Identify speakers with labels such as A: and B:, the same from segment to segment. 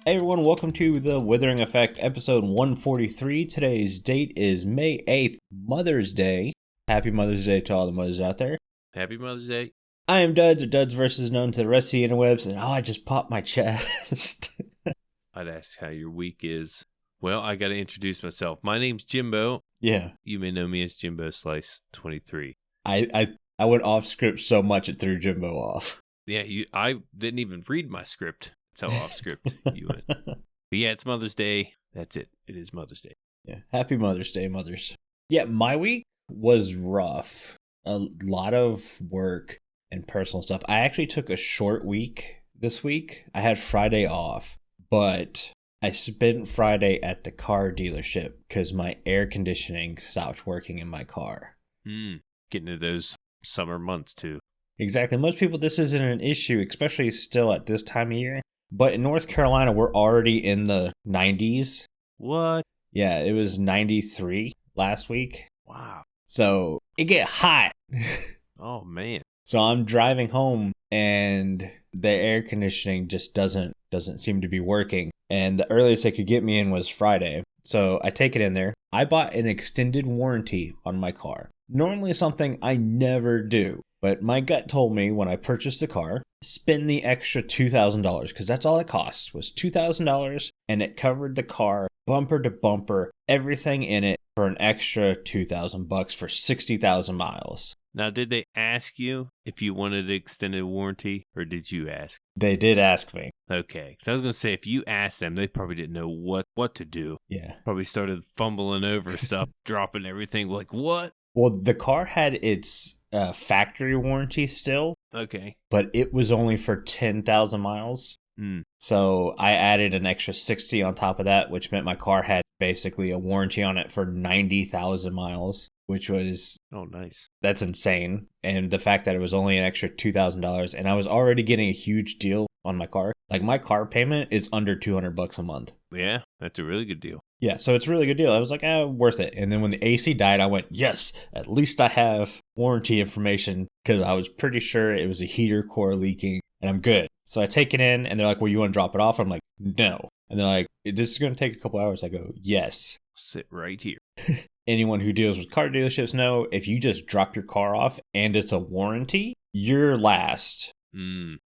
A: Hey everyone, welcome to the Withering Effect, episode 143. Today's date is May 8th, Mother's Day. Happy Mother's Day to all the mothers out there.
B: Happy Mother's Day.
A: I am Duds, or Duds versus known to the rest of the interwebs, and I just popped my chest.
B: I'd ask how your week is. Well, I gotta introduce myself. My name's Jimbo.
A: Yeah.
B: You may know me as Jimbo Slice 23.
A: I went off script so much it threw Jimbo off.
B: Yeah, I didn't even read my script. That's how off script you went. But yeah, it's Mother's Day. That's it. It is Mother's Day.
A: Yeah. Happy Mother's Day, mothers. Yeah, my week was rough. A lot of work and personal stuff. I actually took a short week this week. I had Friday off, but I spent Friday at the car dealership because my air conditioning stopped working in my car.
B: Getting to those summer months too.
A: Exactly. Most people, this isn't an issue, especially still at this time of year. But in North Carolina, we're already in the 90s.
B: What?
A: Yeah, it was 93 last week.
B: Wow.
A: So it get hot.
B: Oh, man.
A: So I'm driving home and the air conditioning just doesn't seem to be working. And the earliest they could get me in was Friday. So I take it in there. I bought an extended warranty on my car. Normally something I never do. But my gut told me when I purchased the car, spend the extra $2,000 because that's all it cost was $2,000, and it covered the car bumper to bumper, everything in it for an extra $2,000 for 60,000 miles.
B: Now, did they ask you if you wanted an extended warranty, or did you ask?
A: They did ask me.
B: Okay, because I was going to say, if you asked them, they probably didn't know what to do.
A: Yeah.
B: Probably started fumbling over stuff, dropping everything, like, what?
A: Well, the car had its factory warranty still.
B: Okay.
A: But it was only for 10,000 miles. So I added an extra 60 on top of that, which meant my car had basically a warranty on it for 90,000 miles, which was...
B: Oh, nice.
A: That's insane. And the fact that it was only an extra $2,000, and I was already getting a huge deal on my car. Like, my car payment is under $200 a month.
B: Yeah, that's a really good deal.
A: Yeah, so it's a really good deal. I was like, worth it. And then when the AC died, I went, yes, at least I have warranty information, because I was pretty sure it was a heater core leaking, and I'm good. So I take it in, and they're like, well, you want to drop it off? I'm like, no. And they're like, this is going to take a couple hours. I go, yes.
B: Sit right here.
A: Anyone who deals with car dealerships know if you just drop your car off and it's a warranty, you're last.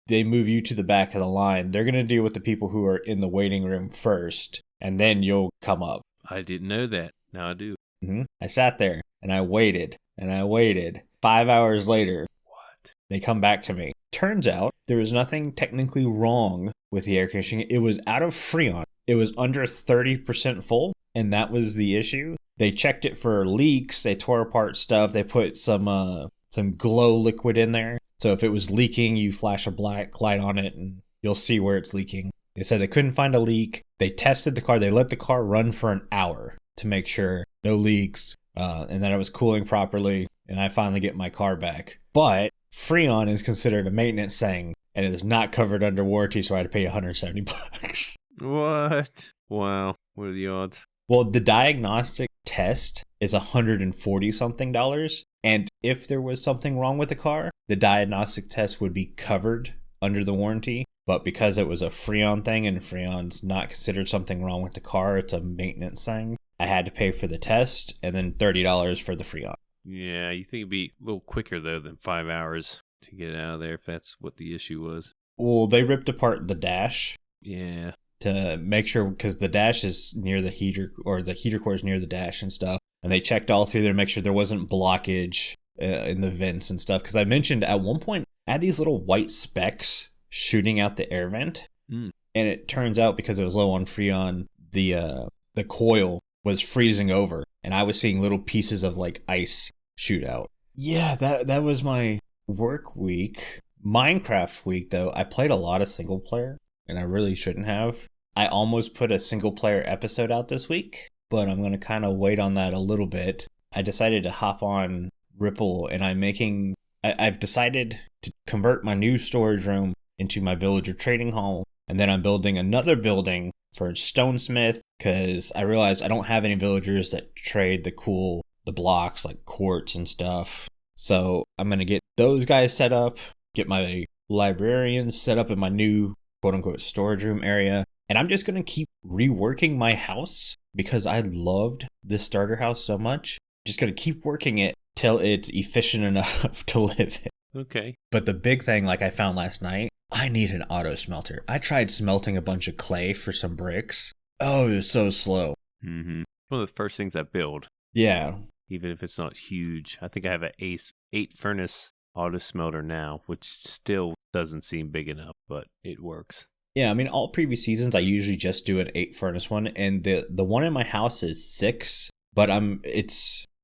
A: They move you to the back of the line. They're going to deal with the people who are in the waiting room first, and then you'll come up.
B: I didn't know that. Now I do.
A: I sat there, and I waited, and I waited. 5 hours later,
B: what?
A: They come back to me. Turns out there was nothing technically wrong with the air conditioning. It was out of Freon. It was under 30% full, and that was the issue. They checked it for leaks. They tore apart stuff. They put some glow liquid in there. So if it was leaking, you flash a black light on it and you'll see where it's leaking. They said they couldn't find a leak. They tested the car. They let the car run for an hour to make sure no leaks and that it was cooling properly. And I finally get my car back. But Freon is considered a maintenance thing and it is not covered under warranty, so I had to pay $170.
B: What? Wow. What are the odds?
A: Well, the diagnostic test is $140 something. And if there was something wrong with the car, the diagnostic test would be covered under the warranty. But because it was a Freon thing and Freon's not considered something wrong with the car, it's a maintenance thing, I had to pay for the test and then $30 for the Freon.
B: Yeah, you think it'd be a little quicker, though, than 5 hours to get out of there if that's what the issue was.
A: Well, they ripped apart the dash.
B: Yeah.
A: To make sure, because the dash is near the heater, or the heater core is near the dash and stuff. And they checked all through there to make sure there wasn't blockage in the vents and stuff. Because I mentioned at one point, I had these little white specks shooting out the air vent. And it turns out, because it was low on Freon, the coil was freezing over. And I was seeing little pieces of like ice shoot out. Yeah, that was my work week. Minecraft week, though, I played a lot of single player. And I really shouldn't have. I almost put a single player episode out this week, but I'm going to kind of wait on that a little bit. I decided to hop on Ripple, and I've decided to convert my new storage room into my villager trading hall. And then I'm building another building for Stonesmith, because I realized I don't have any villagers that trade the blocks like quartz and stuff. So I'm going to get those guys set up, get my librarians set up in my new quote-unquote storage room area, And I'm just going to keep reworking my house because I loved this starter house so much. Just going to keep working it till it's efficient enough to live in.
B: Okay.
A: But the big thing, like I found last night, I need an auto smelter. I tried smelting a bunch of clay for some bricks. Oh, it was so slow.
B: Mm-hmm. One of the first things I build.
A: Yeah.
B: Even if it's not huge. I think I have an 8 furnace auto smelter now, which still doesn't seem big enough, but it works.
A: Yeah, I mean, all previous seasons, I usually just do an 8 furnace one, and the one in my house is 6, but I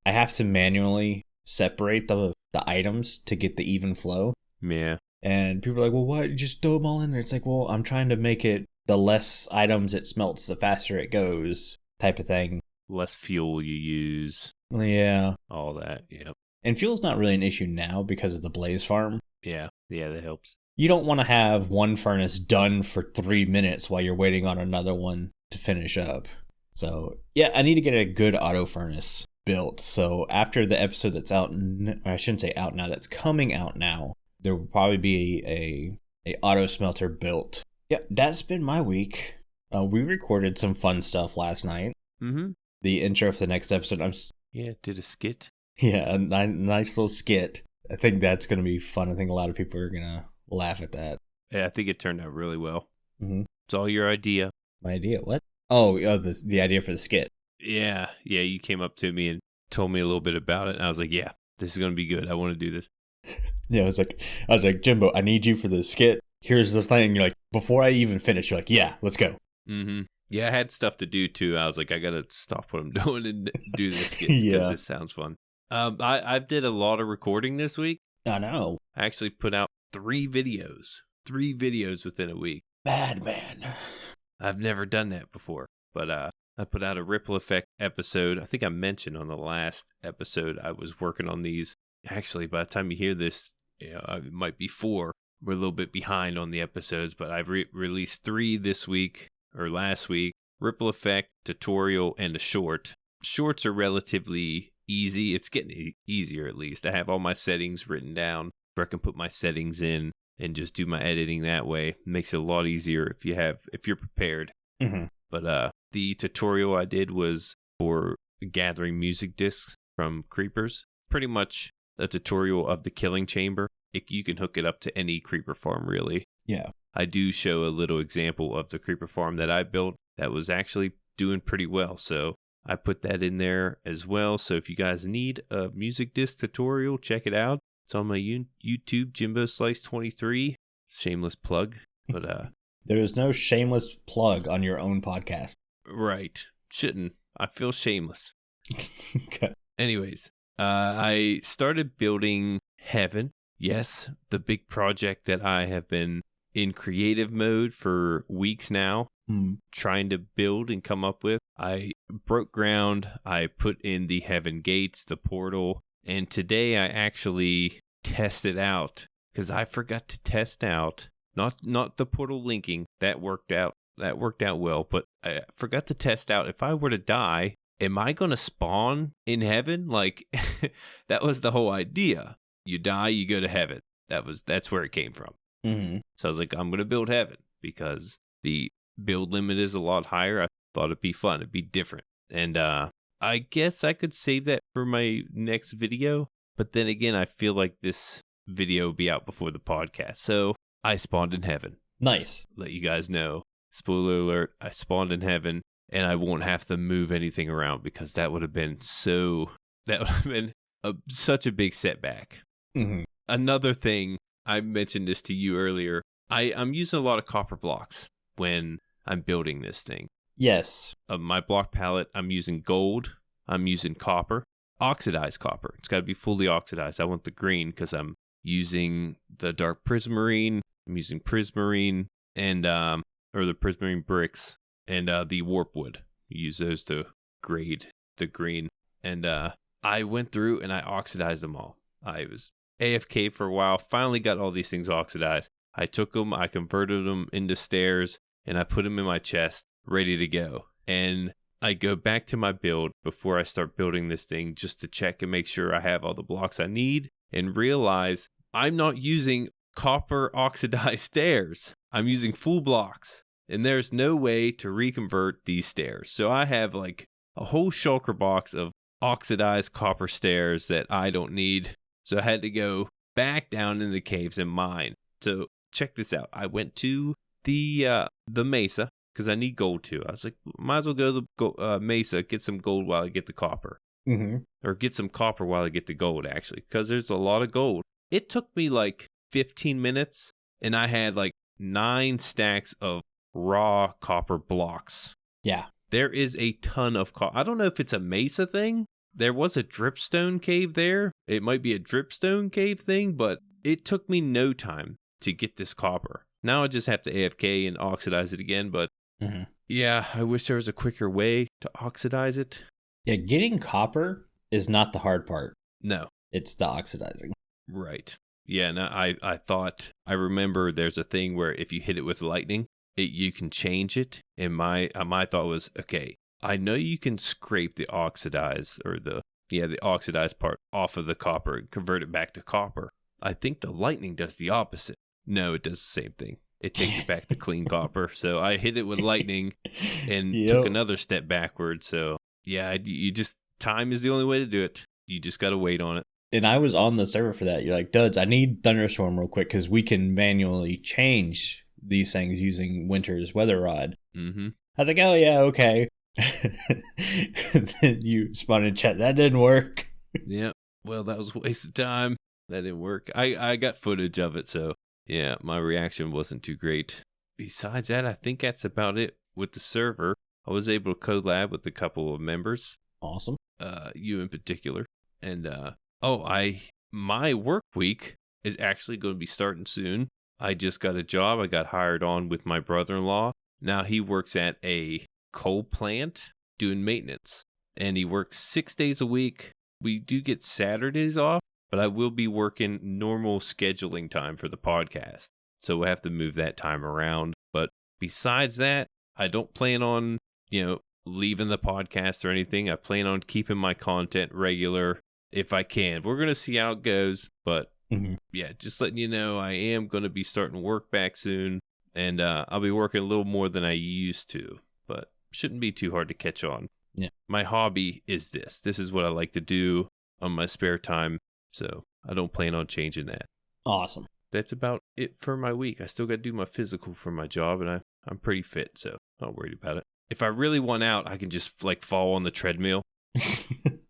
A: have to manually separate the items to get the even flow.
B: Yeah.
A: And people are like, well, what? You just throw them all in there. It's like, well, I'm trying to make it the less items it smelts, the faster it goes type of thing.
B: Less fuel you use.
A: Yeah.
B: All that, yeah.
A: And fuel's not really an issue now because of the blaze farm.
B: Yeah, that helps.
A: You don't want to have one furnace done for 3 minutes while you're waiting on another one to finish up. So, yeah, I need to get a good auto furnace built. So after the episode that's out, I shouldn't say out now, that's coming out now, there will probably be a auto smelter built. Yeah, that's been my week. We recorded some fun stuff last night.
B: Mm-hmm.
A: The intro for the next episode.
B: Did a skit.
A: Yeah, a nice little skit. I think that's going to be fun. I think a lot of people are going to laugh at that.
B: Yeah, I think it turned out really well.
A: Mm-hmm.
B: It's all your idea.
A: My idea? What? Oh, the idea for the skit.
B: Yeah, you came up to me and told me a little bit about it, and I was like, yeah, this is going to be good. I want to do this.
A: Yeah, I was like, Jimbo, I need you for the skit. Here's the thing. You're like, before I even finish, you're like, yeah, let's go.
B: Mm-hmm. Yeah, I had stuff to do too. I was like, I got to stop what I'm doing and do this skit
A: Yeah.
B: because this sounds fun. I did a lot of recording this week.
A: I know.
B: I actually put out 3 videos within a week.
A: Madman.
B: I've never done that before, but I put out a ripple effect episode. I think I mentioned on the last episode I was working on these. Actually, by the time you hear this, it might be 4. We're a little bit behind on the episodes, but I've released 3 this week or last week. Ripple effect, tutorial, and a short. Shorts are relatively easy. It's getting easier at least. I have all my settings written down where I can put my settings in and just do my editing that way. It makes it a lot easier if you're prepared.
A: Mm-hmm.
B: But the tutorial I did was for gathering music discs from creepers. Pretty much a tutorial of the killing chamber. You can hook it up to any creeper farm, really.
A: Yeah.
B: I do show a little example of the creeper farm that I built that was actually doing pretty well. So I put that in there as well. So if you guys need a music disc tutorial, check it out. It's on my YouTube, Jimbo Slice 23. Shameless plug. But
A: there is no shameless plug on your own podcast.
B: Right. Shouldn't. I feel shameless.
A: Okay.
B: Anyways, I started building Heaven. Yes, the big project that I have been in creative mode for weeks now, trying to build and come up with. I broke ground. I put in the Heaven gates, the portal, and today I actually tested out because I forgot to test out not the portal linking. That worked out well, but I forgot to test out if I were to die, am I going to spawn in Heaven? Like that was the whole idea. You die, you go to Heaven. That's where it came from.
A: Mm-hmm.
B: So I was like, I'm going to build Heaven because the build limit is a lot higher. I thought it'd be fun. It'd be different. And I guess I could save that for my next video. But then again, I feel like this video will be out before the podcast. So I spawned in Heaven.
A: Nice.
B: Let you guys know. Spoiler alert, I spawned in Heaven and I won't have to move anything around because that would have been such a big setback.
A: Mm-hmm.
B: Another thing, I mentioned this to you earlier, I'm using a lot of copper blocks when I'm building this thing.
A: Yes.
B: My block palette, I'm using gold, I'm using copper, oxidized copper. It's got to be fully oxidized. I want the green because I'm using the dark prismarine, I'm using prismarine, and or the prismarine bricks, and the warp wood. Use those to grade the green. And I went through and I oxidized them all. I was AFK for a while, finally got all these things oxidized. I took them, I converted them into stairs, and I put them in my chest, ready to go. And I go back to my build before I start building this thing just to check and make sure I have all the blocks I need, and realize I'm not using copper oxidized stairs. I'm using full blocks. and there's no way to reconvert these stairs. So I have like a whole shulker box of oxidized copper stairs that I don't need. So I had to go back down in the caves and mine. So check this out. I went to the mesa because I need gold too. I was like, might as well go to the mesa, get some gold while I get the copper.
A: Mm-hmm.
B: Or get some copper while I get the gold, actually, because there's a lot of gold. It took me like 15 minutes, and I had like 9 stacks of raw copper blocks.
A: Yeah.
B: There is a ton of copper. I don't know if it's a mesa thing. There was a dripstone cave there. It might be a dripstone cave thing, but it took me no time to get this copper. Now I just have to AFK and oxidize it again, but yeah, I wish there was a quicker way to oxidize it.
A: Yeah, getting copper is not the hard part.
B: No.
A: It's the oxidizing.
B: Right. Yeah, no, I remember there's a thing where if you hit it with lightning, you can change it. And my thought was, okay, I know you can scrape the oxidized or the oxidized part off of the copper and convert it back to copper. I think the lightning does the opposite. No, it does the same thing. It takes it back to clean copper. So I hit it with lightning and took another step backwards. So yeah, you just, time is the only way to do it. You just got to wait on it.
A: And I was on the server for that. You're like, Duds, I need Thunderstorm real quick because we can manually change these things using Winter's Weather Rod.
B: Mm-hmm.
A: I was like, oh, yeah, okay. And then you spawned in chat. That didn't work.
B: Yeah. Well, that was a waste of time. That didn't work. I got footage of it, so yeah, my reaction wasn't too great. Besides that, I think that's about it with the server. I was able to collab with a couple of members.
A: Awesome.
B: You in particular. And, my work week is actually going to be starting soon. I just got a job. I got hired on with my brother-in-law. Now he works at a coal plant doing maintenance. And he works 6 days a week. We do get Saturdays off, but I will be working normal scheduling time for the podcast. So we'll have to move that time around. But besides that, I don't plan on leaving the podcast or anything. I plan on keeping my content regular if I can. We're going to see how it goes, but yeah, just letting you know, I am going to be starting work back soon, and I'll be working a little more than I used to, but shouldn't be too hard to catch on.
A: Yeah.
B: My hobby is this. This is what I like to do on my spare time, so I don't plan on changing that.
A: Awesome.
B: That's about it for my week. I still got to do my physical for my job, and I'm pretty fit, so not worried about it. If I really want out, I can just fall on the treadmill.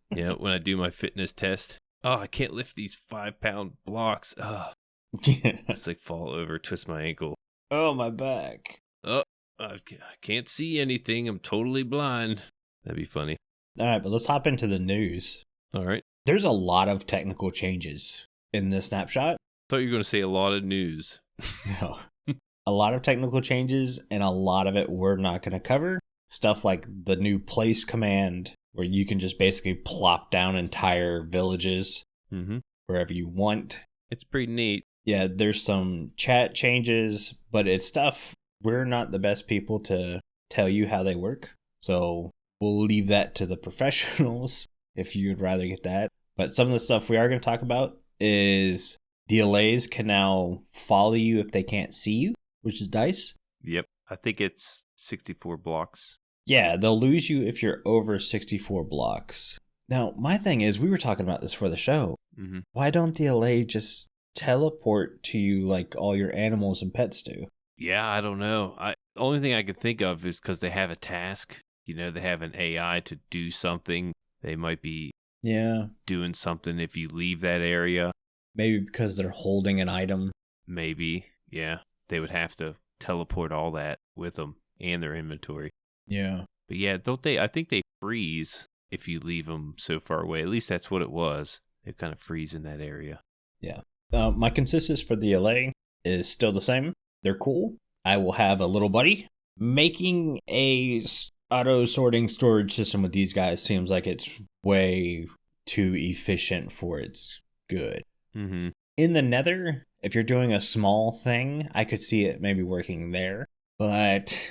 B: When I do my fitness test. Oh, I can't lift these 5-pound blocks. Oh, it's like fall over, twist my ankle.
A: Oh, my back.
B: Oh, I can't see anything. I'm totally blind. That'd be funny.
A: All right, but let's hop into the news.
B: All right.
A: There's a lot of technical changes in this snapshot.
B: Thought you were going to say a lot of news.
A: No. A lot of technical changes, and a lot of it we're not going to cover. Stuff like the new place command, where you can just basically plop down entire villages wherever you want.
B: It's pretty neat.
A: Yeah, there's some chat changes, but it's stuff we're not the best people to tell you how they work. So we'll leave that to the professionals if you'd rather get that. But some of the stuff we are going to talk about is the Allays can now follow you if they can't see you, which is nice.
B: Yep. I think it's 64 blocks.
A: Yeah, they'll lose you if you're over 64 blocks. Now, my thing is, we were talking about this for the show. Why don't the Allay just teleport to you like all your animals and pets do?
B: Yeah, I don't know. The only thing I can think of is because they have a task. They have an AI to do something. They might be doing something if you leave that area.
A: Maybe because they're holding an item.
B: Maybe, yeah. They would have to teleport all that with them and their inventory.
A: Yeah.
B: But yeah, don't they? I think they freeze if you leave them so far away. At least that's what it was. They kind of freeze in that area.
A: Yeah. My consensus for the Allay is still the same. They're cool. I will have a little buddy. Making a auto-sorting storage system with these guys seems like it's way too efficient for its good. In the Nether, if you're doing a small thing, I could see it maybe working there. But,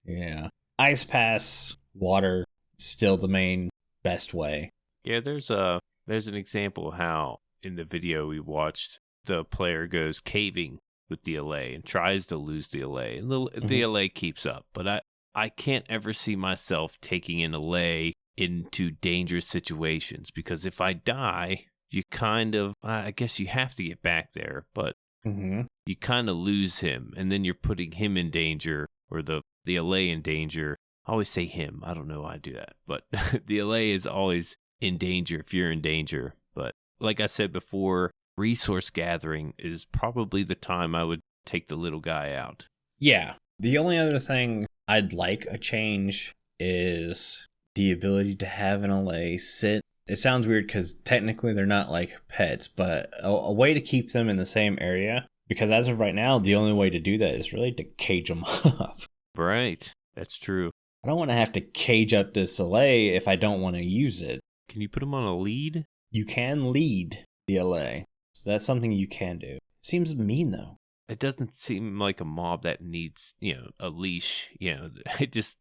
A: yeah. Ice pass, water, still the main best way.
B: Yeah, there's an example how in the video we watched, the player goes caving with the Allay and tries to lose the Allay. And the Allay keeps up. But I can't ever see myself taking an Allay into dangerous situations, because if I die, you kind of, I guess you have to get back there, but you kind of lose him, and then you're putting him in danger, or the Allay in danger. I always say him. I don't know why I do that, but the Allay is always in danger if you're in danger. But like I said before, resource gathering is probably the time I would take the little guy out.
A: Yeah. The only other thing I'd like a change is the ability to have an Allay sit. It sounds weird because technically they're not like pets, but a way to keep them in the same area. Because as of right now, the only way to do that is really to cage them up.
B: Right. That's true.
A: I don't want to have to cage up this Allay if I don't want to use it.
B: Can you put him on a lead?
A: You can lead the Allay. So that's something you can do. Seems mean though.
B: It doesn't seem like a mob that needs, a leash. It just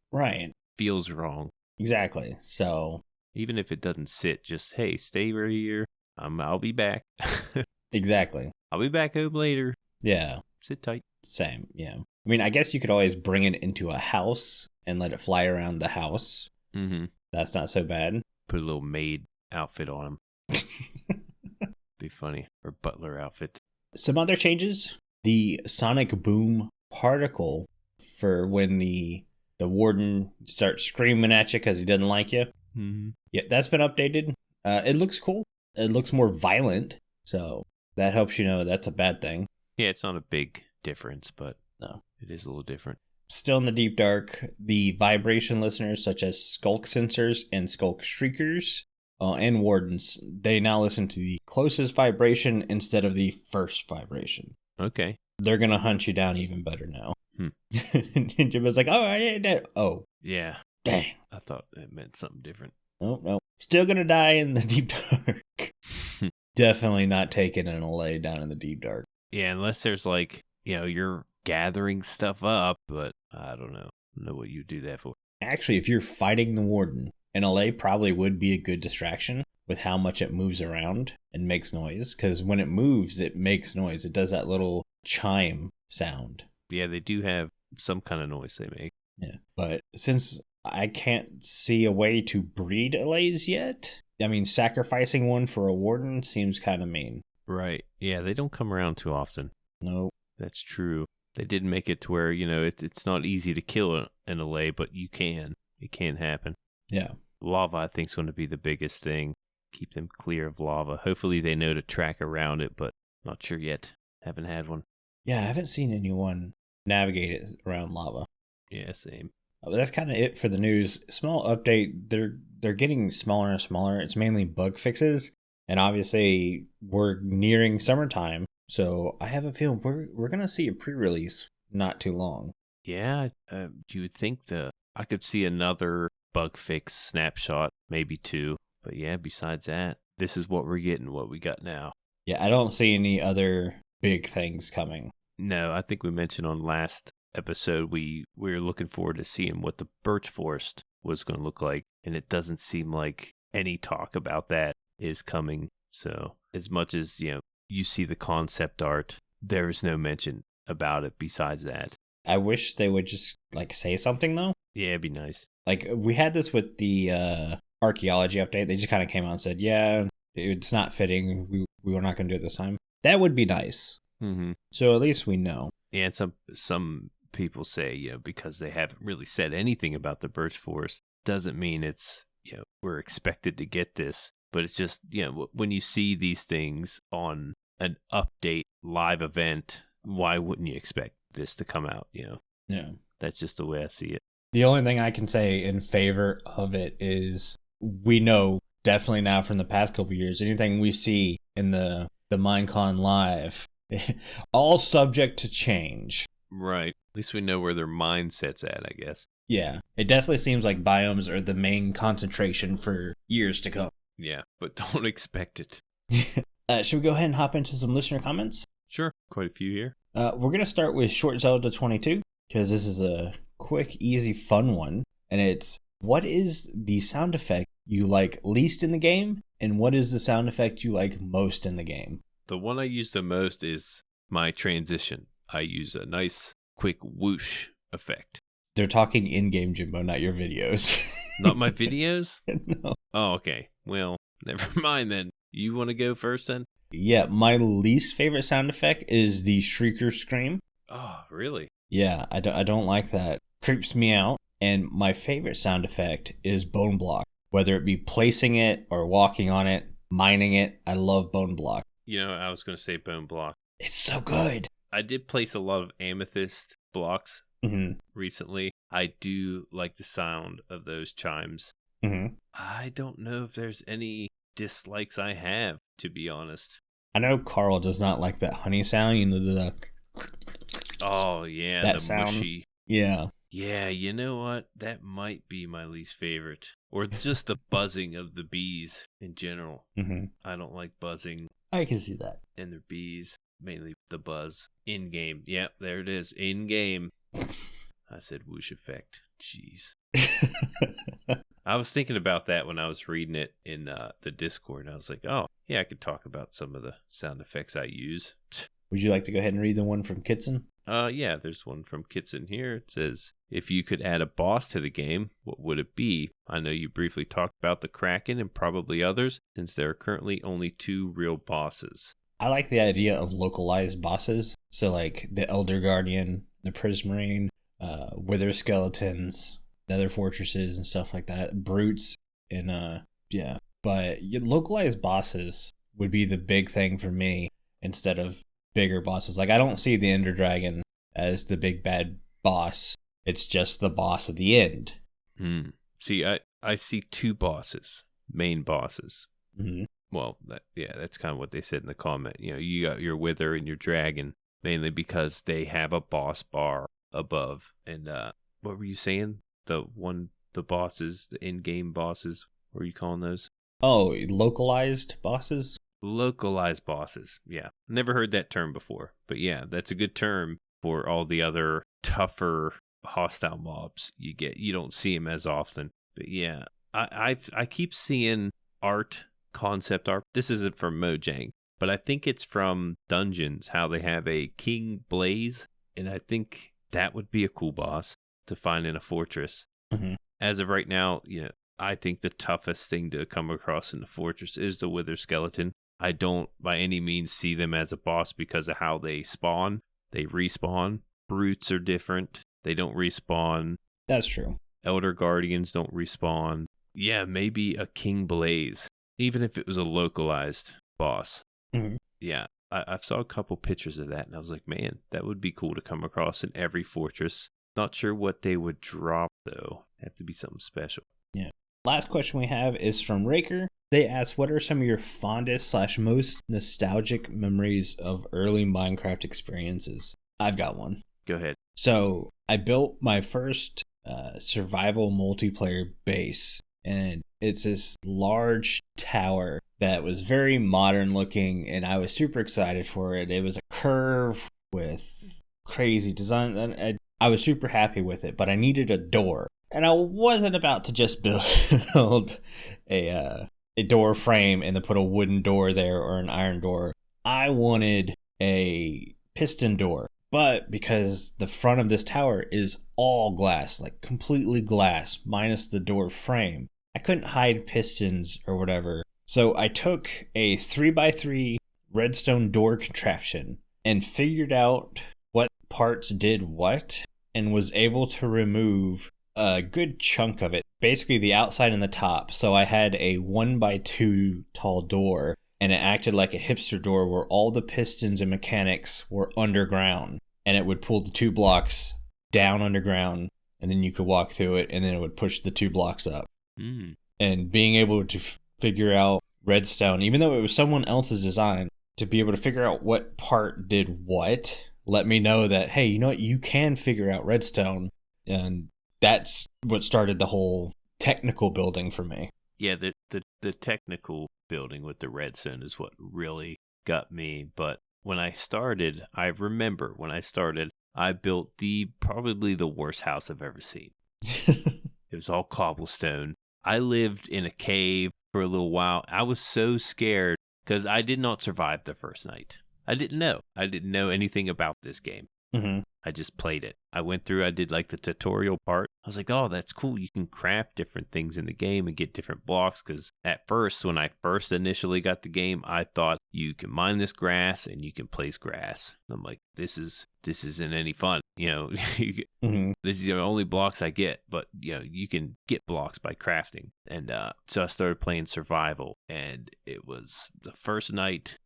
B: feels wrong.
A: Exactly. So
B: even if it doesn't sit, just, hey, stay right here. I'll be back.
A: Exactly.
B: I'll be back home later.
A: Yeah.
B: Sit tight.
A: Same. Yeah. I mean, I guess you could always bring it into a house and let it fly around the house.
B: Mm-hmm.
A: That's not so bad.
B: Put a little maid outfit on him. Be funny. Or butler outfit.
A: Some other changes. The sonic boom particle for when the warden starts screaming at you because he doesn't like you.
B: Mm-hmm.
A: Yeah, that's been updated. It looks cool. It looks more violent. So that helps you know that's a bad thing.
B: Yeah, it's not a big difference, but
A: no,
B: it is a little different.
A: Still in the deep dark, the vibration listeners such as Sculk Sensors and Sculk Shriekers and Wardens, they now listen to the closest vibration instead of the first vibration.
B: Okay.
A: They're going to hunt you down even better now. And Jimbo's like, oh.
B: Yeah.
A: Dang.
B: I thought it meant something different.
A: No. Still going to die in the deep dark. Definitely not taking an Allay down in the deep dark.
B: Yeah, unless there's you're gathering stuff up, but I don't know. I don't know what you do that for.
A: Actually, if you're fighting the warden, an Allay probably would be a good distraction with how much it moves around and makes noise. Because when it moves, it makes noise. It does that little chime sound.
B: Yeah, they do have some kind of noise they make.
A: Yeah, but since I can't see a way to breed Allays yet, I mean, sacrificing one for a warden seems kind of mean.
B: Right. Yeah, they don't come around too often.
A: No.
B: That's true. They did make it to where, it's not easy to kill an Allay, but you can. It can happen.
A: Yeah.
B: Lava, I think, is going to be the biggest thing. Keep them clear of lava. Hopefully they know to track around it, but not sure yet. Haven't had one.
A: Yeah, I haven't seen anyone navigate it around lava.
B: Yeah, same.
A: But that's kind of it for the news. Small update. They're getting smaller and smaller. It's mainly bug fixes. And obviously, we're nearing summertime. So I have a feeling we're going to see a pre-release not too long.
B: Yeah, you would think I could see another bug fix snapshot, maybe two. But yeah, besides that, this is what we're getting, what we got now.
A: Yeah, I don't see any other big things coming.
B: No, I think we mentioned on last episode we were looking forward to seeing what the birch forest was going to look like. And it doesn't seem like any talk about that is coming. So as much as, you see the concept art, there is no mention about it besides that.
A: I wish they would just say something though.
B: Yeah, it'd be nice.
A: We had this with the archaeology update. They just kind of came out and said, yeah, it's not fitting. We were not going to do it this time. That would be nice.
B: Mm-hmm.
A: So at least we know.
B: Yeah, and some people say, because they haven't really said anything about the birch forest, doesn't mean it's, we're expected to get this. But it's just, when you see these things on an update live event, why wouldn't you expect this to come out,
A: Yeah.
B: That's just the way I see it.
A: The only thing I can say in favor of it is we know definitely now from the past couple years, anything we see in the Minecon live, all subject to change.
B: Right. At least we know where their mindset's at, I guess.
A: Yeah. It definitely seems like biomes are the main concentration for years to come.
B: Yeah, but don't expect it.
A: Should we go ahead and hop into some listener comments?
B: Sure. Quite a few here.
A: We're going to start with Short Zelda 22, because this is a quick, easy, fun one. And it's, what is the sound effect you like least in the game? And what is the sound effect you like most in the game?
B: The one I use the most is my transition. I use a nice quick whoosh effect.
A: They're talking in-game, Jimbo, not your videos.
B: Not my videos?
A: No.
B: Oh, okay. Well, never mind then. You want to go first then?
A: Yeah, my least favorite sound effect is the shrieker scream.
B: Oh, really?
A: Yeah, I don't like that. Creeps me out. And my favorite sound effect is bone block. Whether it be placing it or walking on it, mining it, I love bone block.
B: You know, I was going to say bone block.
A: It's so good.
B: I did place a lot of amethyst blocks recently. I do like the sound of those chimes. I don't know if there's any dislikes I have, to be honest.
A: I know Carl does not like that honey sound, you know, the
B: oh yeah,
A: that
B: the
A: sound.
B: mushy.
A: Yeah.
B: Yeah, you know what? That might be my least favorite. Or just the buzzing of the bees in general. I don't like buzzing.
A: I can see that.
B: And their bees, mainly the buzz. In game. Yep, there it is. In game. I said whoosh effect. Jeez. I was thinking about that when I was reading it in the Discord. I was like, oh, yeah, I could talk about some of the sound effects I use.
A: Would you like to go ahead and read the one from Kitzen?
B: Yeah, there's one from Kitzen here. It says, if you could add a boss to the game, what would it be? I know you briefly talked about the Kraken and probably others, since there are currently only 2 real bosses.
A: I like the idea of localized bosses. So like the Elder Guardian, the Prismarine, Wither Skeletons, Nether Fortresses and stuff like that. Brutes and yeah. But localized bosses would be the big thing for me instead of bigger bosses. Like I don't see the Ender Dragon as the big bad boss. It's just the boss at the end.
B: See, I see 2 bosses, main bosses. Well, that's kind of what they said in the comment. You know, you got your Wither and your Dragon, mainly because they have a boss bar above. And what were you saying? The bosses, the in-game bosses, what were you calling those?
A: Oh, localized bosses?
B: Localized bosses, yeah. Never heard that term before. But yeah, that's a good term for all the other tougher hostile mobs you get. You don't see them as often. But yeah, I keep seeing concept art. This isn't from Mojang, but I think it's from Dungeons, how they have a King Blaze. And I think that would be a cool boss to find in a fortress. As of right now, you know, I think the toughest thing to come across in the fortress is the Wither Skeleton. I don't by any means see them as a boss because of how they spawn. They respawn. Brutes are different. They don't respawn.
A: That's true.
B: Elder Guardians don't respawn. Yeah, maybe a King Blaze, even if it was a localized boss. Yeah, I saw a couple pictures of that, and I was like, man, that would be cool to come across in every fortress. Not sure what they would drop, though. Have to be something special.
A: Yeah. Last question we have is from Raker. They ask, what are some of your fondest / most nostalgic memories of early Minecraft experiences? I've got one.
B: Go ahead.
A: So I built my first survival multiplayer base, and it's this large tower that was very modern looking, and I was super excited for it. It was a curve with crazy design, and I was super happy with it, but I needed a door. And I wasn't about to just build a door frame and then put a wooden door there or an iron door. I wanted a piston door. But because the front of this tower is all glass, like completely glass, minus the door frame, I couldn't hide pistons or whatever. So I took a 3x3 redstone door contraption and figured out what parts did what and was able to remove a good chunk of it, basically the outside and the top. So I had a 1x2 tall door, and it acted like a hipster door where all the pistons and mechanics were underground, and it would pull the 2 blocks down underground, and then you could walk through it, and then it would push the 2 blocks up. And being able to figure out redstone, even though it was someone else's design, to be able to figure out what part did what, let me know that, hey, you know what, you can figure out redstone. And that's what started the whole technical building for me.
B: Yeah, the technical building with the redstone is what really got me. But when I started, I remember when I started, I built probably the worst house I've ever seen. It was all cobblestone. I lived in a cave for a little while. I was so scared because I did not survive the first night. I didn't know. I didn't know anything about this game.
A: Mm-hmm.
B: I just played it. I went through, I did like the tutorial part. I was like, oh, that's cool. You can craft different things in the game and get different blocks. Because at first, when I first initially got the game, I thought you can mine this grass and you can place grass. I'm like, this isn't any fun. You know,
A: Mm-hmm.
B: this is the only blocks I get, but you know, you can get blocks by crafting. And so I started playing survival, and it was the first night.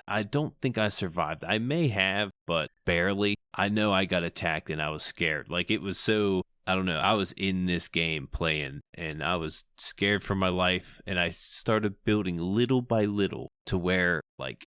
B: I don't think I survived. I may have, but barely. I know I got attacked and I was scared. Like, it was so, I don't know. I was in this game playing and I was scared for my life, and I started building little by little to where like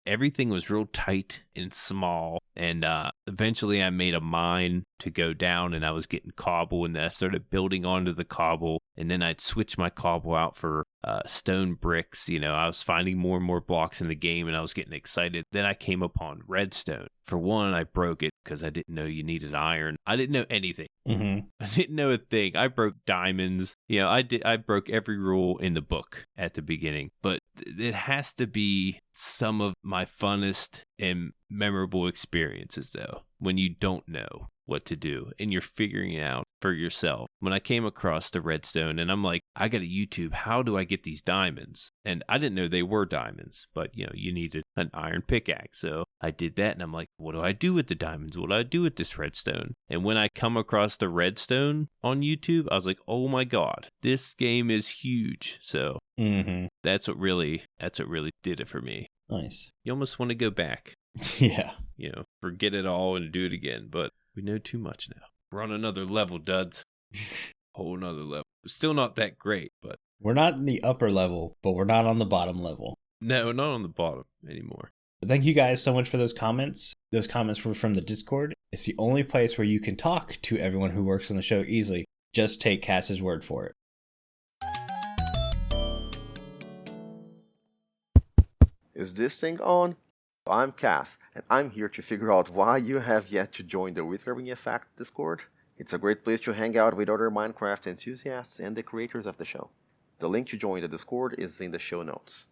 B: everything was real tight and small. And eventually I made a mine to go down, and I was getting cobble, and then I started building onto the cobble, and then I'd switch my cobble out for stone bricks. You know, I was finding more and more blocks in the game, and I was getting excited. Then I came upon redstone. For one, I broke it because I didn't know you needed iron. I didn't know anything.
A: Mm-hmm.
B: I didn't know a thing. I broke diamonds. You know, I broke every rule in the book at the beginning. But it has to be some of my funnest and memorable experiences, though, when you don't know what to do and you're figuring it out for yourself. When I came across the redstone, and I'm like, I got to YouTube, how do I get these diamonds? And I didn't know they were diamonds, but you know, you needed an iron pickaxe. So I did that, and I'm like, what do I do with the diamonds? What do I do with this redstone? And when I come across the redstone on YouTube, I was like, oh my God, this game is huge. So that's what really did it for me.
A: Nice.
B: You almost want to go back.
A: Yeah.
B: You know, forget it all and do it again. But we know too much now. We're on another level, duds. Whole nother level. Still not that great, but
A: We're not in the upper level, but we're not on the bottom level.
B: no, not on the bottom anymore.
A: But thank you guys so much for those comments. Those comments were from the Discord. It's the only place where you can talk to everyone who works on the show easily. Just take Cass's word for it.
C: Is this thing on? I'm Cass, and I'm here to figure out why you have yet to join the Withering Effect Discord. It's a great place to hang out with other Minecraft enthusiasts and the creators of the show. The link to join the Discord is in the show notes.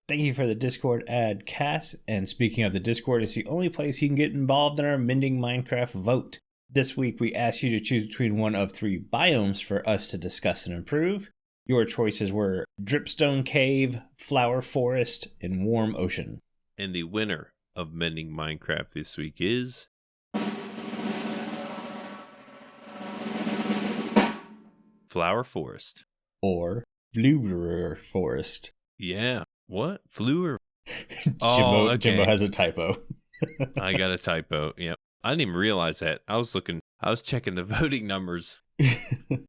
A: Thank you for the Discord ad, Cass. And speaking of the Discord, it's the only place you can get involved in our Mending Minecraft vote. This week, we asked you to choose between one of 3 biomes for us to discuss and improve. Your choices were Dripstone Cave, Flower Forest, and Warm Ocean.
B: And the winner of Mending Minecraft this week is Flower Forest.
A: Or Blueberry Forest.
B: Yeah. What? Fluor?
A: Jimbo,
B: okay.
A: Jimbo has a typo.
B: I got a typo. Yep. I didn't even realize that. I was checking the voting numbers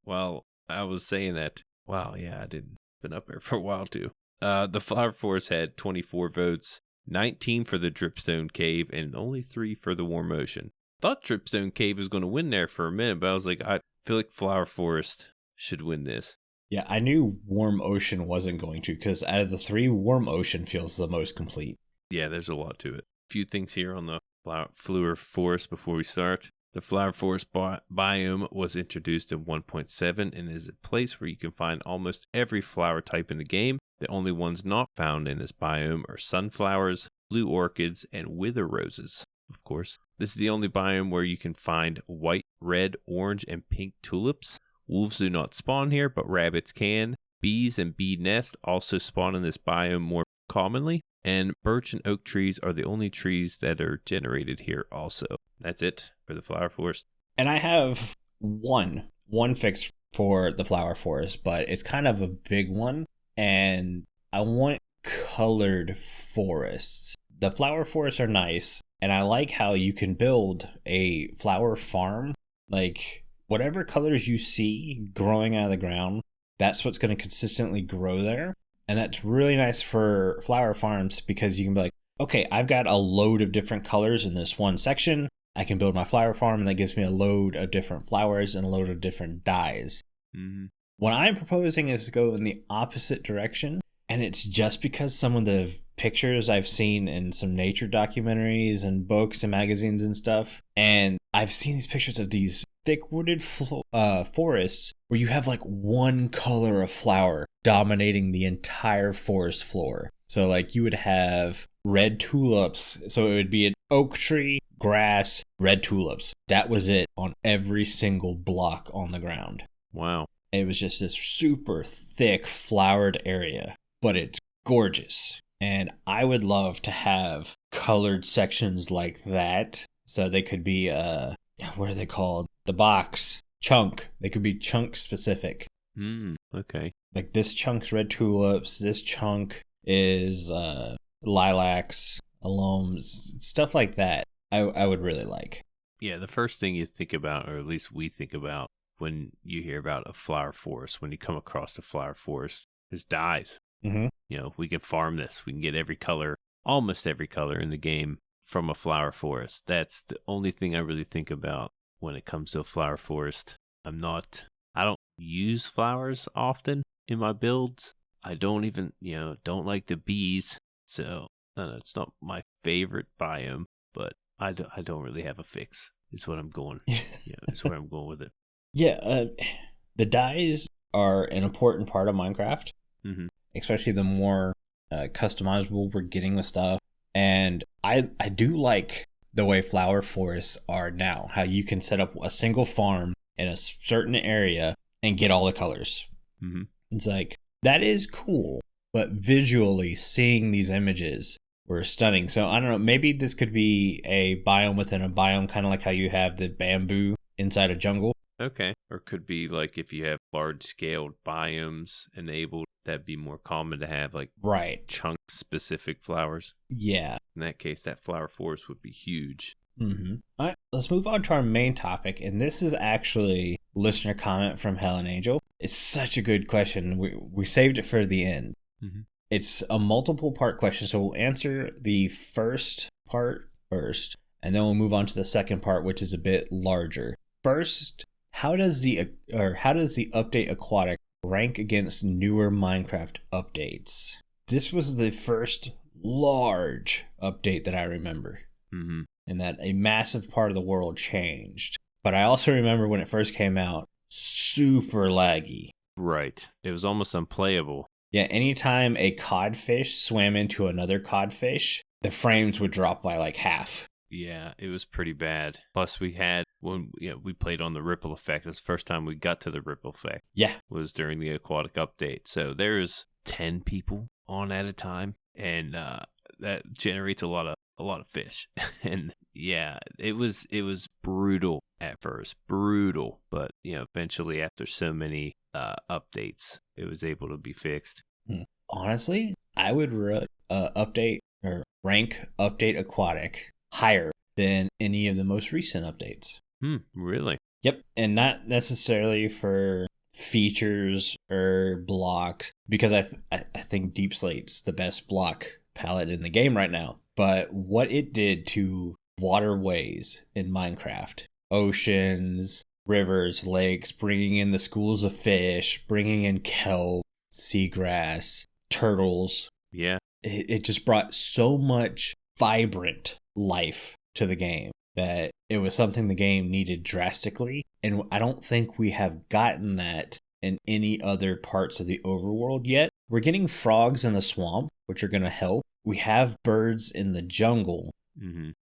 B: while I was saying that. Wow, yeah, I didn't. Been up there for a while too. The Flower Forest had 24 votes, 19 for the Dripstone Cave, and only 3 for the Warm Ocean. Thought Dripstone Cave was going to win there for a minute, but I was like, I feel like Flower Forest should win this.
A: Yeah, I knew Warm Ocean wasn't going to, because out of the 3, Warm Ocean feels the most complete.
B: Yeah, there's a lot to it. A few things here on the Flower Forest before we start. The Flower Forest biome was introduced in 1.7 and is a place where you can find almost every flower type in the game. The only ones not found in this biome are sunflowers, blue orchids, and wither roses, of course. This is the only biome where you can find white, red, orange, and pink tulips. Wolves do not spawn here, but rabbits can. Bees and bee nests also spawn in this biome more commonly. And birch and oak trees are the only trees that are generated here also. That's it for the Flower Forest.
A: And I have one fix for the Flower Forest, but it's kind of a big one. And I want colored forests. The Flower Forests are nice, and I like how you can build a flower farm. Like, whatever colors you see growing out of the ground, that's what's going to consistently grow there. And that's really nice for flower farms because you can be like, okay, I've got a load of different colors in this one section. I can build my flower farm, and that gives me a load of different flowers and a load of different dyes.
B: Mm-hmm.
A: What I'm proposing is to go in the opposite direction. And it's just because some of the pictures I've seen in some nature documentaries and books and magazines and stuff. And I've seen these pictures of these thick-wooded forests where you have like one color of flower dominating the entire forest floor. So like you would have red tulips. So it would be an oak tree, grass, red tulips. That was it on every single block on the ground.
B: Wow.
A: It was just this super thick flowered area, but it's gorgeous. And I would love to have colored sections like that. So they could be, what are they called? The box, chunk. They could be chunk specific.
B: Okay.
A: Like this chunk's red tulips. This chunk is lilacs, alums, stuff like that. I would really like.
B: Yeah, the first thing you think about, or at least we think about when you hear about a flower forest, when you come across a flower forest, is dyes.
A: Mm-hmm.
B: You know, we can farm this. We can get every color, almost every color in the game from a flower forest. That's the only thing I really think about when it comes to a flower forest. I don't use flowers often in my builds. I don't even, don't like the bees. So, it's not my favorite biome, but I don't really have a fix, is what I'm going. Is where I'm going with it.
A: Yeah, the dyes are an important part of Minecraft, especially the more customizable we're getting with stuff. And I do like the way flower forests are now, how you can set up a single farm in a certain area and get all the colors.
B: Mm-hmm.
A: It's like, that is cool, but visually seeing these images were stunning. So I don't know, maybe this could be a biome within a biome, kind of like how you have the bamboo inside a jungle.
B: Okay. Or it could be like if you have large-scaled biomes enabled, that'd be more common to have like chunk-specific flowers.
A: Yeah.
B: In that case, that flower forest would be huge.
A: Mm-hmm. All right, let's move on to our main topic, and this is actually listener comment from HelenAngel. It's such a good question. We saved it for the end.
B: Mm-hmm.
A: It's a multiple part question, so we'll answer the first part first, and then we'll move on to the second part, which is a bit larger. First, how does the update Aquatic rank against newer Minecraft updates? This was the first large update that I remember.
B: Mm-hmm.
A: And that a massive part of the world changed. But I also remember when it first came out, super laggy.
B: Right. It was almost unplayable.
A: Yeah, anytime a codfish swam into another codfish, the frames would drop by like half.
B: Yeah, it was pretty bad. Plus we had, when we played on the ripple effect, it was the first time we got to the ripple effect.
A: Yeah.
B: Was during the Aquatic update. So there's 10 people on at a time, and that generates a lot of fish. And yeah, it was brutal at first, but eventually after so many updates, it was able to be fixed.
A: Honestly, I would rank update Aquatic higher than any of the most recent updates.
B: Really?
A: Yep, and not necessarily for features or blocks, because I think Deep Slate's the best block palette in the game right now. But what it did to waterways in Minecraft, oceans, rivers, lakes, bringing in the schools of fish, bringing in kelp, seagrass, turtles.
B: Yeah.
A: It just brought so much vibrant life to the game that it was something the game needed drastically. And I don't think we have gotten that in any other parts of the overworld yet. We're getting frogs in the swamp, which are going to help. We have birds in the jungle,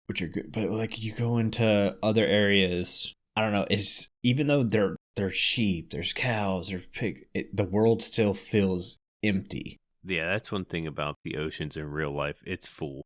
A: which are good. But like you go into other areas, I don't know. It's even though there's sheep, there's cows, there's pig, the world still feels empty.
B: Yeah, that's one thing about the oceans in real life. It's full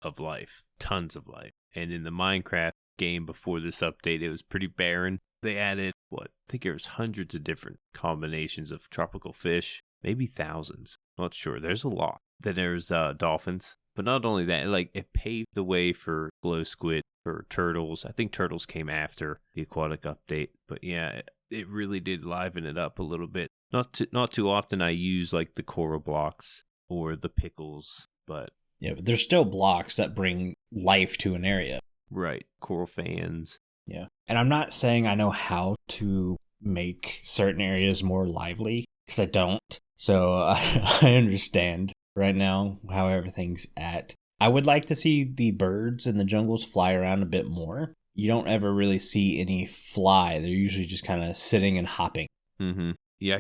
B: of life, tons of life. And in the Minecraft game before this update, it was pretty barren. They added, I think it was hundreds of different combinations of tropical fish, maybe thousands. Not sure. There's a lot. Then there's dolphins. But not only that, it paved the way for glow squid, for turtles. I think turtles came after the Aquatic update. But yeah, it really did liven it up a little bit. Not too often I use the coral blocks or the pickles, but
A: yeah, but there's still blocks that bring life to an area.
B: Right. Coral fans.
A: Yeah. And I'm not saying I know how to make certain areas more lively, because I don't. So I understand right now how everything's at. I would like to see the birds in the jungles fly around a bit more. You don't ever really see any fly. They're usually just kind of sitting and hopping.
B: Mm-hmm. Yeah,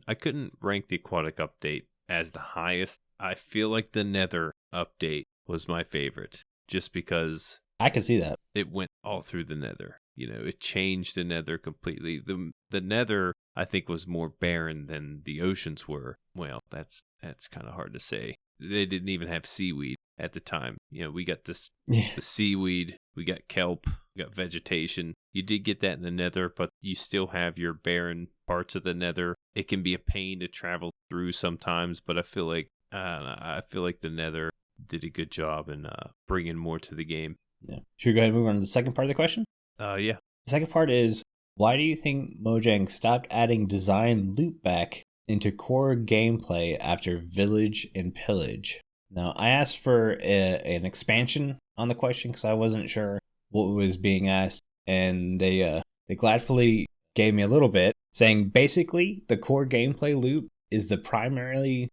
B: I couldn't rank the Aquatic update as the highest I feel like the Nether update was my favorite, just because
A: I can see that.
B: it went all through the Nether. It changed the Nether completely. The Nether, I think, was more barren than the oceans were. Well, that's kind of hard to say. They didn't even have seaweed at the time. We got the seaweed, we got kelp, we got vegetation. You did get that in the Nether, but you still have your barren parts of the Nether. It can be a pain to travel through sometimes, but I feel like the Nether did a good job in bringing more to the game.
A: Yeah. Should we go ahead and move on to the second part of the question?
B: Yeah.
A: The second part is, why do you think Mojang stopped adding design loopback into core gameplay after Village and Pillage? Now, I asked for an expansion on the question because I wasn't sure what was being asked, and they gladly gave me a little bit, saying basically the core gameplay loop is the primary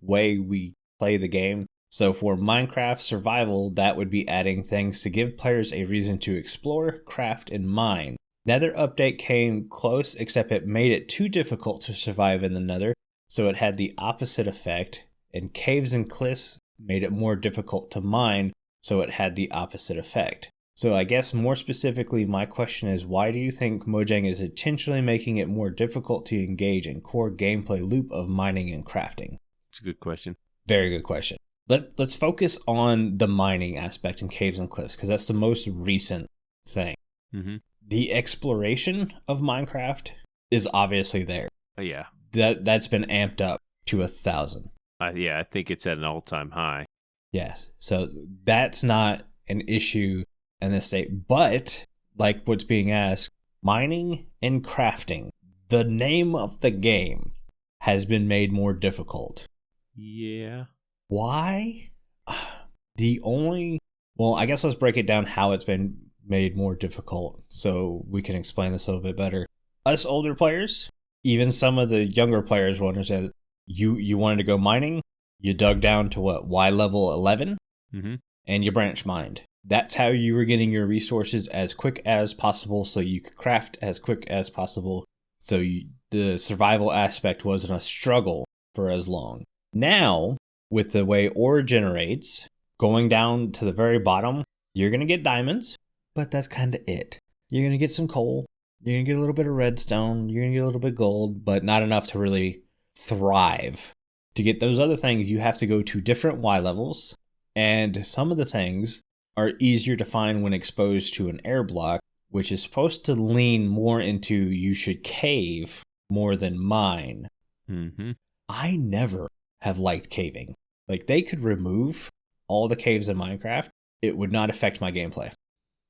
A: way we play the game. So for Minecraft survival, that would be adding things to give players a reason to explore, craft, and mine. Nether update came close, except it made it too difficult to survive in the Nether, so it had the opposite effect, and caves and cliffs made it more difficult to mine, so it had the opposite effect. So I guess more specifically, my question is, why do you think Mojang is intentionally making it more difficult to engage in core gameplay loop of mining and crafting?
B: It's a good question.
A: Very good question. Let's focus on the mining aspect in caves and cliffs, because that's the most recent thing.
B: Mm-hmm.
A: The exploration of Minecraft is obviously there.
B: Yeah.
A: That's been amped up to 1,000.
B: I think it's at an all-time high.
A: Yes. So that's not an issue in this state. But, like what's being asked, mining and crafting, the name of the game, has been made more difficult.
B: Yeah.
A: Why? Well, I guess let's break it down how it's been made more difficult so we can explain this a little bit better. Us older players, even some of the younger players will understand, you wanted to go mining, you dug down to Y level 11,
B: mm-hmm.
A: and you branch mined. That's how you were getting your resources as quick as possible so you could craft as quick as possible. So the survival aspect wasn't a struggle for as long. Now, with the way ore generates, going down to the very bottom, you're going to get diamonds, but that's kind of it. You're going to get some coal, you're going to get a little bit of redstone, you're going to get a little bit of gold, but not enough to really thrive. To get those other things, you have to go to different Y levels, and some of the things are easier to find when exposed to an air block, which is supposed to lean more into you should cave more than mine.
B: Mm-hmm.
A: I never have liked caving. Like, they could remove all the caves in Minecraft, it would not affect my gameplay.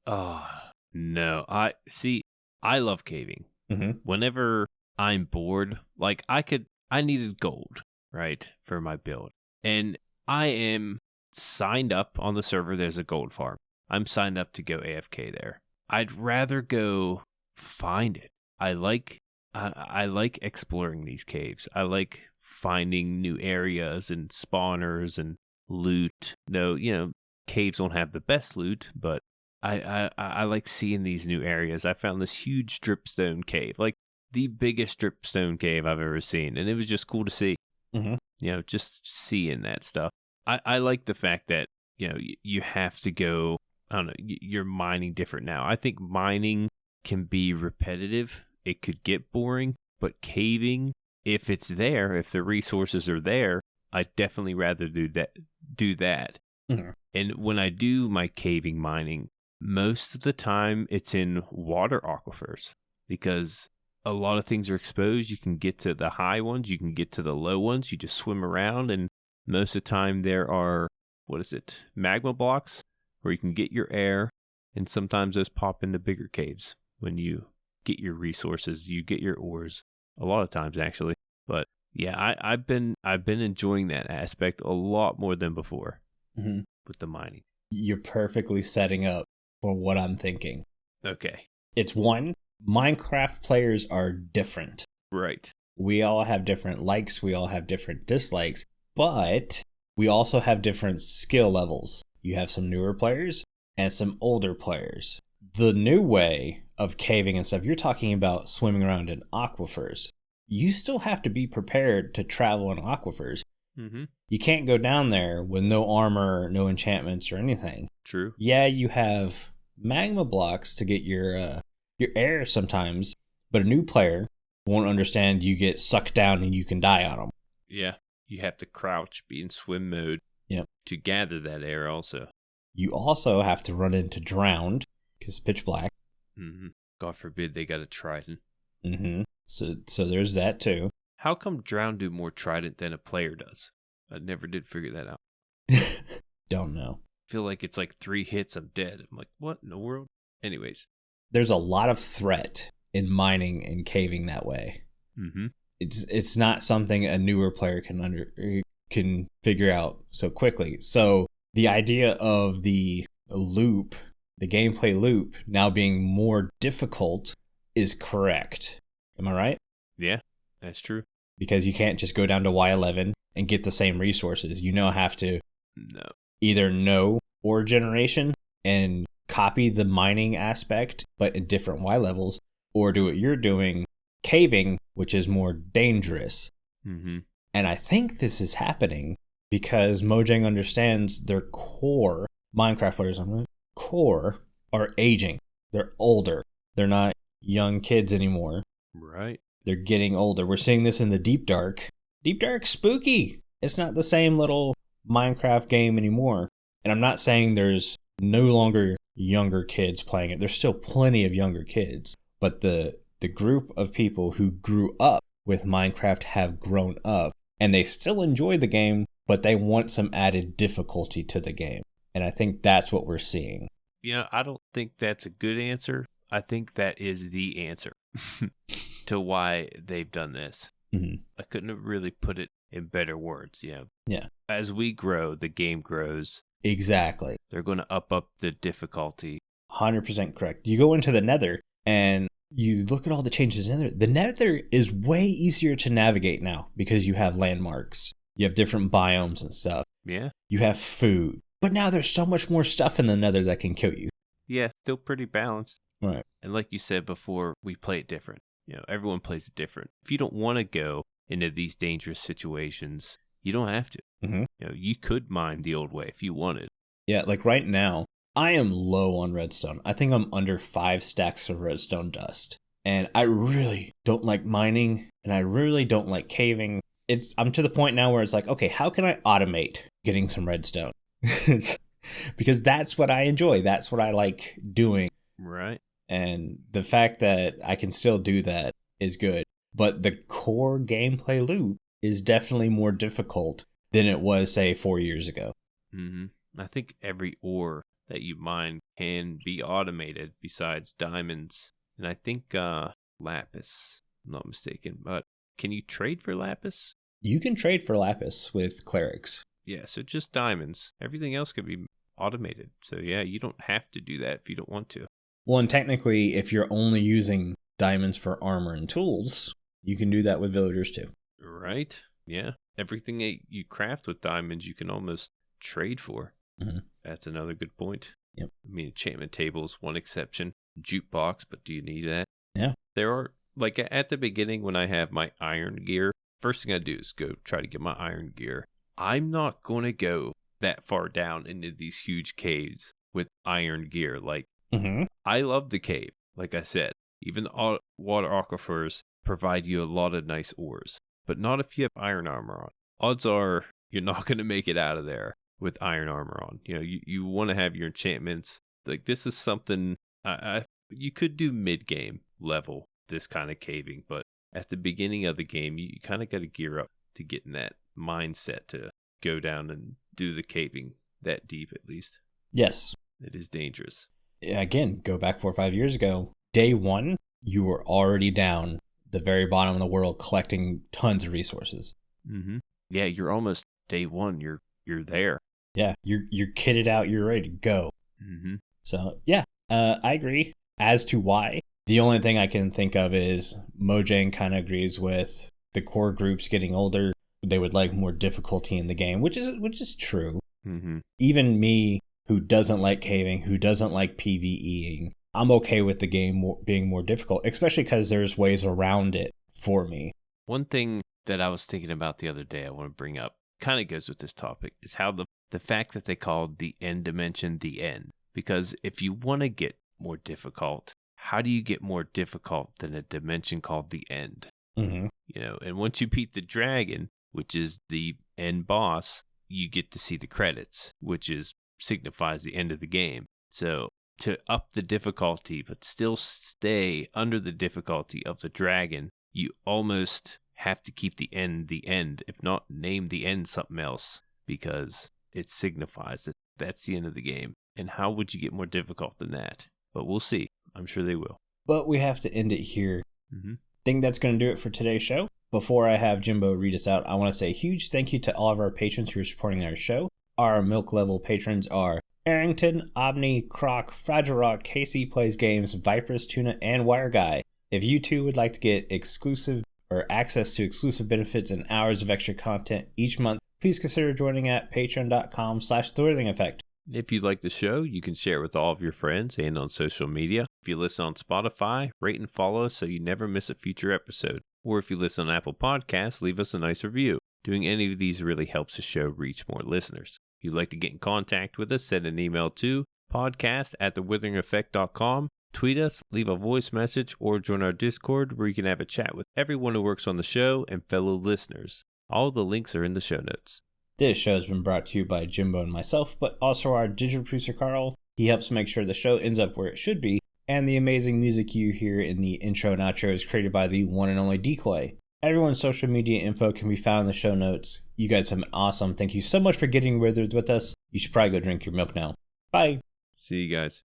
B: Oh, no. I love caving.
A: Mm-hmm.
B: Whenever I'm bored, like I needed gold, right, for my build. And I am signed up on the server. There's a gold farm. I'm signed up to go AFK there. I'd rather go find it. I like exploring these caves. I like finding new areas and spawners and loot. No, caves don't have the best loot, but I like seeing these new areas. I found this huge dripstone cave, like the biggest dripstone cave I've ever seen, and it was just cool to see.
A: Mm-hmm.
B: Just seeing that stuff. I like the fact that you have to go. I don't know. You're mining different now. I think mining can be repetitive. It could get boring, but caving, if it's there, if the resources are there, I'd definitely rather do that.
A: Mm-hmm.
B: And when I do my caving mining, most of the time it's in water aquifers because a lot of things are exposed. You can get to the high ones, you can get to the low ones. You just swim around, and most of the time there are, magma blocks where you can get your air, and sometimes those pop into bigger caves when you get your resources, you get your ores. A lot of times, actually. But yeah, I've been enjoying that aspect a lot more than before.
A: Mm-hmm.
B: With the mining.
A: You're perfectly setting up for what I'm thinking.
B: Okay.
A: It's one, Minecraft players are different.
B: Right.
A: We all have different likes, we all have different dislikes, but we also have different skill levels. You have some newer players and some older players. The new way of caving and stuff, you're talking about swimming around in aquifers. You still have to be prepared to travel in aquifers.
B: Mm-hmm.
A: You can't go down there with no armor, no enchantments or anything.
B: True.
A: Yeah, you have magma blocks to get your air sometimes, but a new player won't understand you get sucked down and you can die on them.
B: Yeah. You have to crouch, be in swim mode to gather that air also.
A: You also have to run into drowned because it's pitch black.
B: Mm-hmm. God forbid they got a trident.
A: Mm-hmm. So there's that too.
B: How come drowned do more trident than a player does? I never did figure that out.
A: Don't know.
B: Feel like it's like 3 hits, I'm dead. I'm like, what in the world? Anyways.
A: There's a lot of threat in mining and caving that way.
B: Mm-hmm.
A: It's not something a newer player can figure out so quickly. So the idea of the loop, the gameplay loop, now being more difficult is correct. Am I right?
B: Yeah, that's true.
A: Because you can't just go down to Y11 and get the same resources. You now have to either know ore generation and copy the mining aspect, but in different Y levels, or do what you're doing, caving, which is more dangerous.
B: Mm-hmm.
A: And I think this is happening because Mojang understands their core Minecraft players core are aging. They're older. They're not young kids anymore.
B: Right.
A: They're getting older. We're seeing this in the Deep Dark. Deep Dark's spooky. It's not the same little Minecraft game anymore. And I'm not saying there's no longer younger kids playing it. There's still plenty of younger kids. But the group of people who grew up with Minecraft have grown up. And they still enjoy the game, but they want some added difficulty to the game. And I think that's what we're seeing.
B: Yeah, I don't think that's a good answer. I think that is the answer to why they've done this.
A: Mm-hmm.
B: I couldn't have really put it in better words.
A: Yeah.
B: As we grow, the game grows.
A: Exactly.
B: They're going to up the difficulty.
A: 100% correct. You go into the Nether and you look at all the changes in the Nether. The Nether is way easier to navigate now because you have landmarks. You have different biomes and stuff.
B: Yeah.
A: You have food. But now there's so much more stuff in the Nether that can kill you.
B: Yeah, still pretty balanced.
A: Right.
B: And like you said before, we play it different. Everyone plays it different. If you don't want to go into these dangerous situations, you don't have to.
A: Mm-hmm.
B: You could mine the old way if you wanted.
A: Yeah, like right now, I am low on redstone. I think I'm under 5 stacks of redstone dust. And I really don't like mining, and I really don't like caving. I'm to the point now where it's like, okay, how can I automate getting some redstone? Because that's what I enjoy. That's what I like doing.
B: Right.
A: And the fact that I can still do that is good. But the core gameplay loop is definitely more difficult than it was, say, 4 years ago.
B: Mm-hmm. I think every ore that you mine can be automated besides diamonds. And I think lapis, I'm not mistaken. But can you trade for lapis?
A: You can trade for lapis with clerics.
B: Yeah, so just diamonds. Everything else can be automated. So yeah, you don't have to do that if you don't want to.
A: Well, and technically, if you're only using diamonds for armor and tools, you can do that with villagers too.
B: Right? Yeah. Everything that you craft with diamonds, you can almost trade for.
A: Mm-hmm.
B: That's another good point.
A: Yep.
B: I mean, enchantment tables, one exception. Jukebox, but do you need that?
A: Yeah.
B: There are, like at the beginning when I have my iron gear, first thing I do is go try to get my iron gear. I'm not going to go that far down into these huge caves with iron gear. Like,
A: Mm-hmm.
B: I love the cave. Like I said, even the water aquifers provide you a lot of nice ores, but not if you have iron armor on. Odds are you're not going to make it out of there with iron armor on. You want to have your enchantments. Like, this is something you could do mid-game level, this kind of caving, but at the beginning of the game, you kind of got to gear up to get in that mindset to go down and do the caving that deep, at least.
A: Yes.
B: It is dangerous.
A: Again, go back 4 or 5 years ago. Day one, you were already down the very bottom of the world collecting tons of resources.
B: Mm-hmm. Yeah, you're almost day one. You're there.
A: Yeah, you're kitted out. You're ready to go.
B: Mm-hmm.
A: So yeah, I agree. As to why, the only thing I can think of is Mojang kind of agrees with the core groups getting older. They would like more difficulty in the game, which is true.
B: Mm-hmm.
A: Even me, who doesn't like caving, who doesn't like PvEing, I'm okay with the game being more difficult, especially because there's ways around it for me.
B: One thing that I was thinking about the other day I want to bring up. kind of goes with this topic, is how the fact that they called the end dimension the end. Because if you want to get more difficult, how do you get more difficult than a dimension called the end?
A: Mm-hmm.
B: You know, and once you beat the dragon, which is the end boss, you get to see the credits, which signifies the end of the game. So to up the difficulty, but still stay under the difficulty of the dragon, you almost have to keep the end, if not name the end something else, because it signifies that that's the end of the game. And how would you get more difficult than that? But we'll see. I'm sure they will.
A: But we have to end it here.
B: Mm-hmm.
A: Think that's going to do it for today's show. Before I have Jimbo read us out, I want to say a huge thank you to all of our patrons who are supporting our show. Our milk level patrons are Aerington, Aubni, Crock, FragileRock, Casey Plays Games, viperoustuna, and WyreGuy. If you too would like to get exclusive or access to exclusive benefits and hours of extra content each month, please consider joining at patreon.com/thewithering-effect.
B: If you like the show, you can share it with all of your friends and on social media. If you listen on Spotify, rate and follow us so you never miss a future episode. Or if you listen on Apple Podcasts, leave us a nice review. Doing any of these really helps the show reach more listeners. If you'd like to get in contact with us, send an email to podcast@thewitheringeffect.com. Tweet us, leave a voice message, or join our Discord where you can have a chat with everyone who works on the show and fellow listeners. All the links are in the show notes.
A: This show has been brought to you by Jimbo and myself, but also our digital producer Carl. He helps make sure the show ends up where it should be, and the amazing music you hear in the intro and outro is created by the one and only Decoy. Everyone's social media info can be found in the show notes. You guys have been awesome. Thank you so much for getting withered with us. You should probably go drink your milk now. Bye.
B: See you guys.